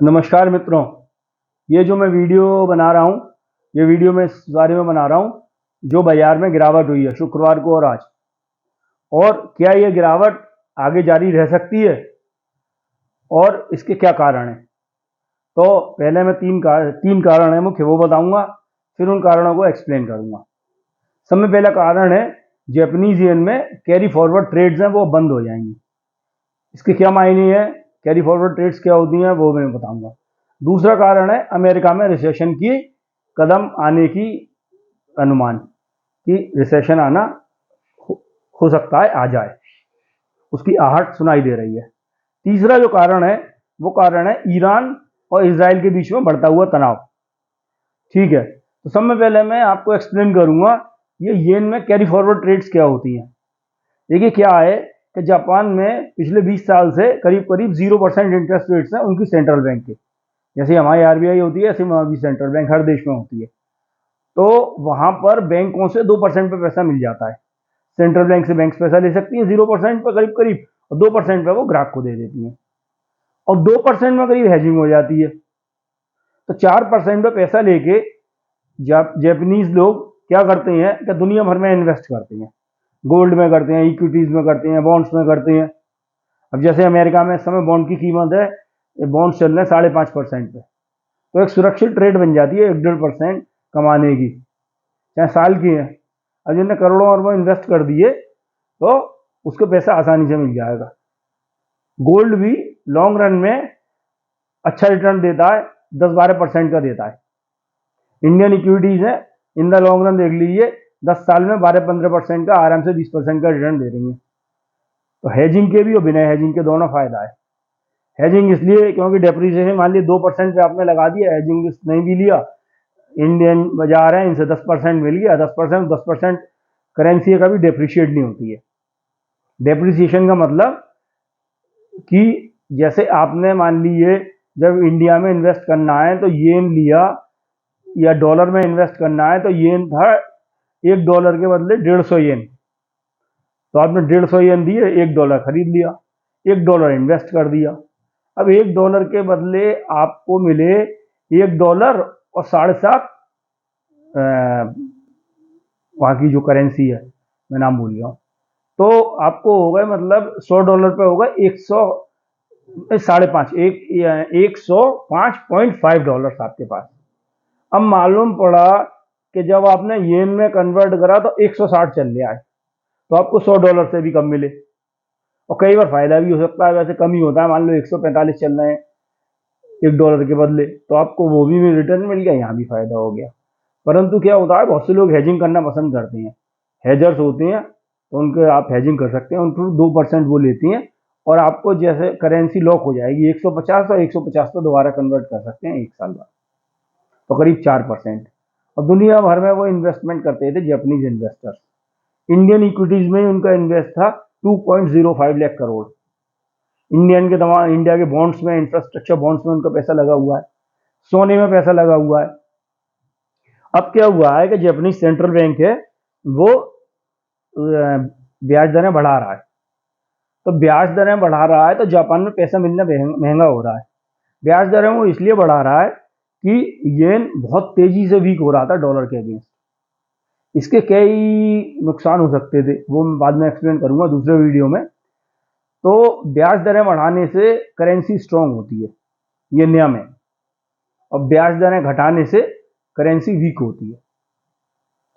नमस्कार मित्रों, ये जो मैं वीडियो बना रहा हूँ, ये वीडियो मैं इस बारे में बना रहा हूँ जो बाजार में गिरावट हुई है शुक्रवार को और आज, और क्या ये गिरावट आगे जारी रह सकती है और इसके क्या कारण हैं। तो पहले मैं तीन कारण है मुख्य वो बताऊंगा, फिर उन कारणों को एक्सप्लेन करूंगा। सबसे पहला कारण है जापानीज येन में कैरी फॉरवर्ड ट्रेड्स हैं वो बंद हो जाएंगी। इसके क्या मायने हैं, कैरी फॉरवर्ड ट्रेड्स क्या होती हैं वो मैं बताऊंगा। दूसरा कारण है अमेरिका में रिसेशन की कदम आने की अनुमान, कि रिसेशन आना हो सकता है, आ जाए, उसकी आहट सुनाई दे रही है। तीसरा जो कारण है वो कारण है ईरान और इजराइल के बीच में बढ़ता हुआ तनाव। ठीक है, तो सबसे पहले मैं आपको एक्सप्लेन करूंगा ये येन में कैरी फॉरवर्ड ट्रेड्स क्या होती हैं। देखिए क्या है कि जापान में पिछले 20 साल से करीब करीब 0% इंटरेस्ट रेट्स हैं उनकी सेंट्रल बैंक के। जैसे हमारी आरबीआई होती है ऐसे वहाँ भी सेंट्रल बैंक हर देश में होती है। तो वहां पर बैंकों से 2% पे पैसा मिल जाता है। सेंट्रल बैंक से बैंक पैसा ले सकती है 0% पर करीब करीब, और 2% पे वो ग्राहक को दे देती है, और 2% में करीब हेजिंग हो जाती है। तो 4% पे पैसा लेके जापानीज लोग क्या करते हैं कि दुनिया भर में इन्वेस्ट करते हैं, गोल्ड में करते हैं, इक्विटीज में करते हैं, बॉन्ड्स में करते हैं। अब जैसे अमेरिका में इस समय बॉन्ड की कीमत है, बॉन्ड्स चल रहे हैं 5.5% पे, तो एक सुरक्षित ट्रेड बन जाती है 1-1.5% कमाने की, चाहे साल की है। अब जिन्हें करोड़ों अरबों इन्वेस्ट कर दिए तो उसको पैसा आसानी से मिल जाएगा। गोल्ड भी लॉन्ग रन में अच्छा रिटर्न देता है, 10-12% का देता है। इंडियन इक्विटीज है, इन द लॉन्ग रन देख लीजिए 10 साल में 12-15% का आराम से 20% का रिटर्न दे रही है। तो हेजिंग के भी और बिना हेजिंग के दोनों फायदा है। हेजिंग इसलिए क्योंकि डेप्रिसिएशन मान लीजिए 2% पे आपने लगा दिया, हेजिंग रिस्क नहीं भी लिया, इंडियन बाजार है इनसे 10% मिल गया, 10% करेंसी कभी डेप्रिशिएट नहीं होती है। डेप्रिसिएशन का मतलब कि जैसे आपने मान लीजिए जब इंडिया में इन्वेस्ट करना है तो येन लिया, या डॉलर में इन्वेस्ट करना है तो येन था $1 के बदले 150 येन, तो आपने 150 येन दिए, $1 खरीद लिया, $1 इन्वेस्ट कर दिया। अब $1 के बदले आपको मिले $1 और 7.5 वहाँ की जो करेंसी है मैं नाम भूल गया हूँ, तो आपको हो गए मतलब $100 पे होगा 105.5 आपके पास। अब मालूम पड़ा कि जब आपने येन में कन्वर्ट करा तो 160 चल रहा है, तो आपको $100 से भी कम मिले, और कई बार फायदा भी हो सकता है, वैसे कम ही होता है, मान लो 145 चल रहे हैं $1 के बदले, तो आपको वो भी रिटर्न मिल गया, यहाँ भी फायदा हो गया। परंतु क्या होता है बहुत से लोग हेजिंग करना पसंद करते हैं, हेजर्स होते हैं, तो उनके आप हेजिंग कर सकते हैं, उनको 2% वो लेती हैं, और आपको जैसे करेंसी लॉक हो जाएगी 150 और 150 को दोबारा कन्वर्ट कर सकते हैं 1 साल बाद, तो करीब 4%। और दुनिया भर में वो इन्वेस्टमेंट करते थे जापानीज इन्वेस्टर्स। इंडियन इक्विटीज में उनका इन्वेस्ट था 2.05 लाख करोड़। इंडिया के बॉन्ड्स में, इंफ्रास्ट्रक्चर बॉन्ड्स में उनका पैसा लगा हुआ है, सोने में पैसा लगा हुआ है। अब क्या हुआ है कि जापानीज सेंट्रल बैंक है वो ब्याज दरें बढ़ा रहा है, तो ब्याज दरें बढ़ा रहा है तो जापान में पैसा मिलना महंगा हो रहा है। ब्याज दरें वो इसलिए बढ़ा रहा है कि येन बहुत तेजी से वीक हो रहा था डॉलर के अगेंस्ट। इसके कई नुकसान हो सकते थे, वो मैं बाद में एक्सप्लेन करूंगा दूसरे वीडियो में। तो ब्याज दरें बढ़ाने से करेंसी स्ट्रांग होती है ये नया में, और ब्याज दरें घटाने से करेंसी वीक होती है।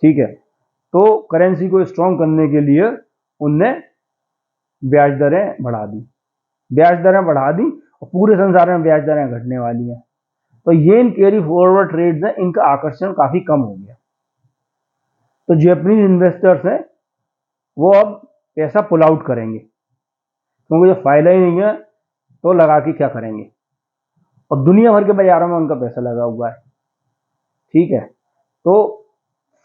ठीक है, तो करेंसी को स्ट्रांग करने के लिए उनने ब्याज दरें बढ़ा दी, ब्याज दरें बढ़ा दी, और पूरे संसार में ब्याज दरें घटने वाली हैं। तो येन कैरी फॉरवर्ड ट्रेड्स हैं, इनका आकर्षण काफी कम हो गया। तो जापानीज इन्वेस्टर्स हैं वो अब पैसा पुल आउट करेंगे, क्योंकि जब फायदा ही नहीं है तो लगा के क्या करेंगे, और दुनिया भर के बाजारों में उनका पैसा लगा हुआ है। ठीक है, तो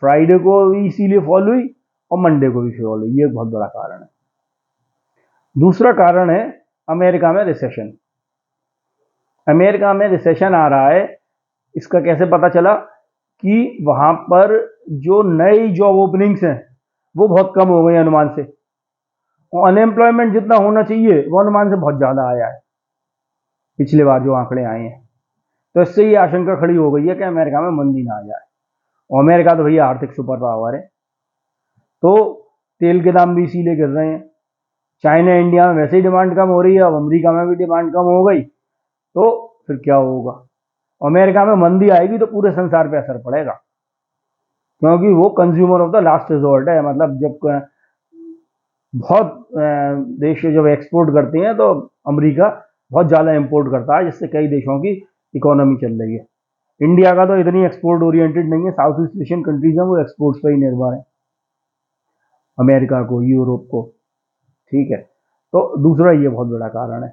फ्राइडे को भी इसीलिए फॉल हुई और मंडे को भी फॉल हुई, ये एक बहुत बड़ा कारण है। दूसरा कारण है अमेरिका में रिसेशन। अमेरिका में रिसेशन आ रहा है, इसका कैसे पता चला कि वहां पर जो नई जॉब ओपनिंग्स हैं वो बहुत कम हो गई अनुमान से, और अनएम्प्लॉयमेंट जितना होना चाहिए वो अनुमान से बहुत ज्यादा आया है पिछले बार जो आंकड़े आए हैं। तो इससे ये आशंका खड़ी हो गई है कि अमेरिका में मंदी ना आ जाए, और अमेरिका तो भैया आर्थिक सुपर पावर है, तो तेल के दाम भी इसीलिए गिर रहे हैं। चाइना इंडिया में वैसे ही डिमांड कम हो रही है, अब अमेरिका में भी डिमांड कम हो गई, तो फिर क्या होगा? अमेरिका में मंदी आएगी तो पूरे संसार पे असर पड़ेगा, क्योंकि वो consumer of the last resort है। मतलब जब बहुत देश जब एक्सपोर्ट करते हैं तो अमेरिका बहुत ज़्यादा इंपोर्ट करता है, जिससे कई देशों की इकोनॉमी चल रही है। इंडिया का तो इतनी एक्सपोर्ट ओरिएंटेड नहीं है, साउथ ईस्ट एशियन कंट्रीज हैं वो एक्सपोर्ट्स पर ही निर्भर है, अमेरिका को, यूरोप को, ठीक है। तो दूसरा ये बहुत बड़ा कारण है।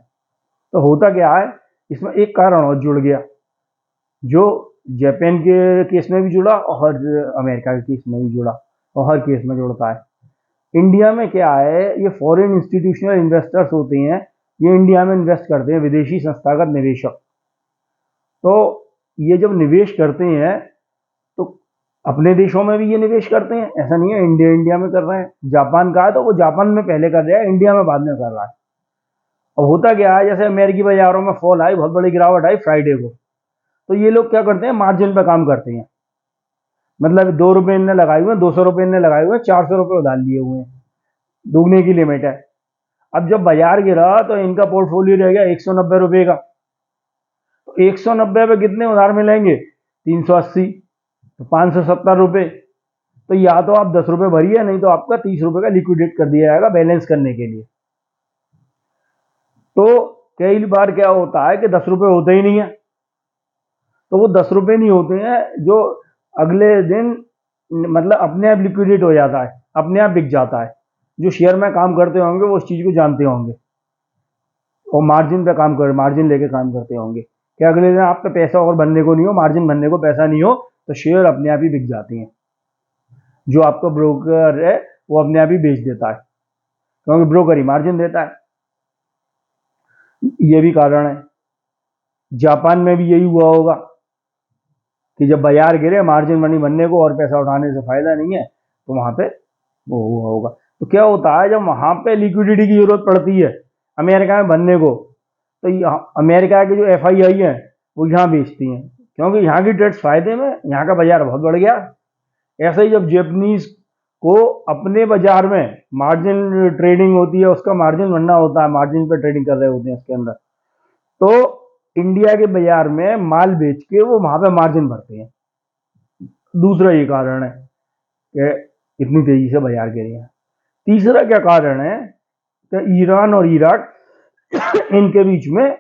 तो होता क्या है, इसमें एक कारण और जुड़ गया, जो जापान के केस में भी जुड़ा और अमेरिका के केस में भी जुड़ा, और हर केस में जुड़ता है। इंडिया में क्या है, ये फॉरेन इंस्टीट्यूशनल इन्वेस्टर्स होते हैं, ये इंडिया में इन्वेस्ट करते हैं, विदेशी संस्थागत निवेशक। तो ये जब निवेश करते हैं तो अपने देशों में भी ये निवेश करते हैं, ऐसा नहीं है इंडिया में कर रहे हैं। जापान का है तो वो जापान में पहले कर रहा है, इंडिया में बाद में कर रहा है। अब होता क्या है, जैसे अमेरिकी बाजारों में फॉल आई, बहुत बड़ी गिरावट आई फ्राइडे को, तो ये लोग क्या करते हैं, मार्जिन पे काम करते हैं। मतलब 2 रुपये इनने लगाए हुए हैं, 200 रुपये इनने लगाए हुए हैं, 400 रुपये उधार लिए हुए हैं, दुगने की लिमिट है। अब जब बाजार गिरा तो इनका पोर्टफोलियो रह गया 190 रुपये का, तो 190 पे कितने उधार मिलेंगे, 380, तो 570 रुपये। तो या तो आप 10 रुपये भरिए, नहीं तो आपका 30 रुपये का लिक्विडेट कर दिया जाएगा बैलेंस करने के लिए। तो कई बार क्या होता है कि 10 रुपये होते ही नहीं है, तो वो 10 रुपये नहीं होते हैं जो अगले दिन मतलब अपने आप लिक्विडेट हो जाता है, अपने आप बिक जाता है। जो शेयर में काम करते होंगे वो उस चीज़ को जानते होंगे, और मार्जिन पे काम कर, मार्जिन लेके काम करते होंगे कि अगले दिन आपका पैसा और बनने को नहीं हो, मार्जिन बनने को पैसा नहीं हो, तो शेयर अपने आप ही बिक जाते हैं। जो आपका ब्रोकर है वो अपने आप ही बेच देता है, क्योंकि ब्रोकर ही मार्जिन देता है। ये भी कारण है। जापान में भी यही हुआ होगा कि जब बाजार गिरे, मार्जिन मनी बनने को और पैसा उठाने से फायदा नहीं है, तो वहां पे वो हुआ होगा। तो क्या होता है, जब वहां पे लिक्विडिटी की जरूरत पड़ती है अमेरिका में बनने को, तो अमेरिका के जो FII हैं वो यहाँ बेचती हैं, क्योंकि यहाँ की ट्रेड्स फायदे में, यहाँ का बाजार बहुत बढ़ गया। ऐसे ही जब जापानीज को अपने बाजार में मार्जिन ट्रेडिंग होती है, उसका मार्जिन बनना होता है, मार्जिन पे ट्रेडिंग कर रहे होते हैं उसके अंदर, तो इंडिया के बाजार में माल बेच के वो वहां पे मार्जिन भरते हैं। दूसरा ये कारण है कि इतनी तेजी से बाजार गिरे हैं। तीसरा क्या कारण है कि ईरान और इराक इनके बीच में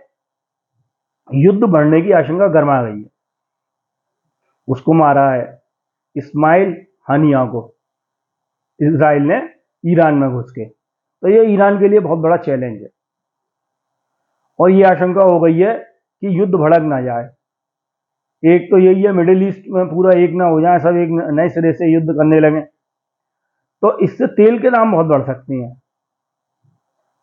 युद्ध बढ़ने की आशंका गर्मा गई है। उसको मारा है इस्माइल हानिया को, इजराइल ने ईरान में घुस के। तो ये ईरान के लिए बहुत बड़ा चैलेंज है, और ये आशंका हो गई है कि युद्ध भड़क ना जाए। एक तो यही है, मिडिल ईस्ट में पूरा एक ना हो जाए, सब एक नए सिरे से युद्ध करने लगे, तो इससे तेल के दाम बहुत बढ़ सकते हैं।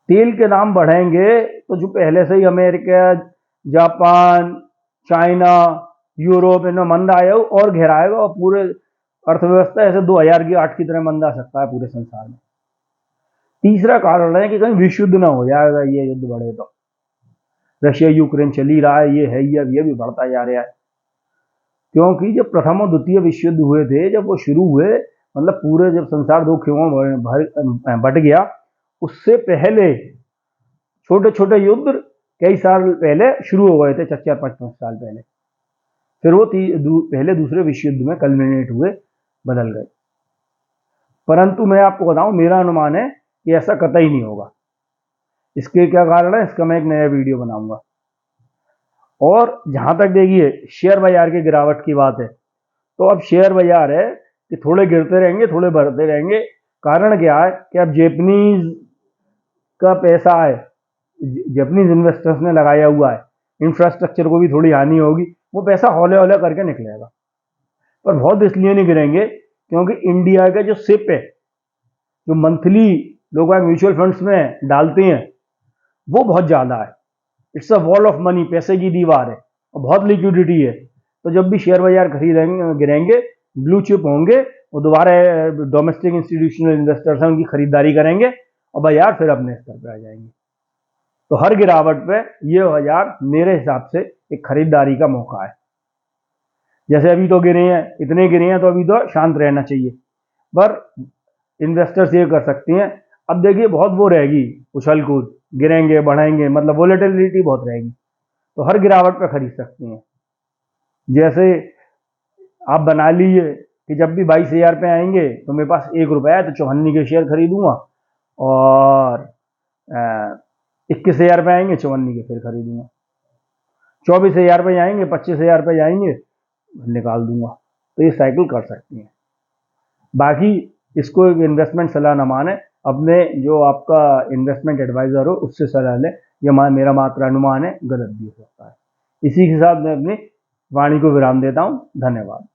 तेल के दाम बढ़ेंगे तो जो पहले से ही अमेरिका, जापान, चाइना, यूरोप इनमें मंदा आया और गहराएगा, और पूरे अर्थव्यवस्था ऐसे 2008 की तरह मंदा आ सकता है पूरे संसार में। तीसरा कारण है कि कहीं विश्व युद्ध ना हो जाएगा, ये युद्ध बढ़े तो। रशिया यूक्रेन चल ही रहा है, ये है ही, अब ये भी बढ़ता जा रहा है। क्योंकि जब प्रथम और द्वितीय विश्व युद्ध हुए थे, जब वो शुरू हुए, मतलब पूरे जब संसार दो खेमों में बट गया, उससे पहले छोटे छोटे युद्ध कई साल पहले शुरू हो गए थे, 4-5 साल पहले। फिर वो पहले दूसरे विश्व युद्ध में कल्मिनेट हुए, बदल गए। परंतु मैं आपको बताऊं, मेरा अनुमान है कि ऐसा कतई नहीं होगा। इसके क्या कारण है, इसका मैं एक नया वीडियो बनाऊंगा। और जहां तक देखिए शेयर बाजार की गिरावट की बात है, तो अब शेयर बाजार है कि थोड़े गिरते रहेंगे, थोड़े बढ़ते रहेंगे। कारण क्या है कि अब जापानीज का पैसा है, जापानीज इन्वेस्टर्स ने लगाया हुआ है, इंफ्रास्ट्रक्चर को भी थोड़ी हानि होगी, वो पैसा हौले हौले करके निकलेगा। पर बहुत इसलिए नहीं गिरेंगे क्योंकि इंडिया का जो सिप है, जो मंथली लोग म्यूचुअल फंड्स में डालते हैं, वो बहुत ज्यादा है। It's a wall of money, पैसे की दीवार है, और बहुत लिक्विडिटी है। तो जब भी शेयर बाजार खरीदेंगे, गिरेंगे, ब्लू चिप होंगे, वो दोबारा डोमेस्टिक इंस्टीट्यूशनल इन्वेस्टर्स हैं, उनकी खरीदारी करेंगे, और बाजार फिर अपने स्तर पर आ जाएंगे। तो हर गिरावट पे ये बाजार मेरे हिसाब से एक खरीदारी का मौका है। जैसे अभी तो गिरे हैं, इतने गिरे हैं, तो अभी तो शांत रहना चाहिए, पर इन्वेस्टर्स ये कर सकती हैं। अब देखिए बहुत वो रहेगी उछल कूद, गिरेंगे बढ़ेंगे, मतलब वोलेटिलिटी बहुत रहेगी, तो हर गिरावट पे खरीद सकती हैं। जैसे आप बना लीजिए कि जब भी 22,000 पे आएंगे तो मेरे पास 1 रुपया है तो चौहन्नी के शेयर खरीदूंगा, और 21,000 पे आएंगे चौवन्नी के फिर खरीदूंगा, 24,000 पे आएंगे 25,000 पे जाएंगे निकाल दूंगा। तो ये साइकिल कर सकती हैं। बाकी इसको एक इन्वेस्टमेंट सलाह न माने, अपने जो आपका इन्वेस्टमेंट एडवाइजर हो उससे सलाह लें। ये मेरा मात्र अनुमान है, गलत भी हो सकता है। इसी के साथ मैं अपनी वाणी को विराम देता हूँ। धन्यवाद।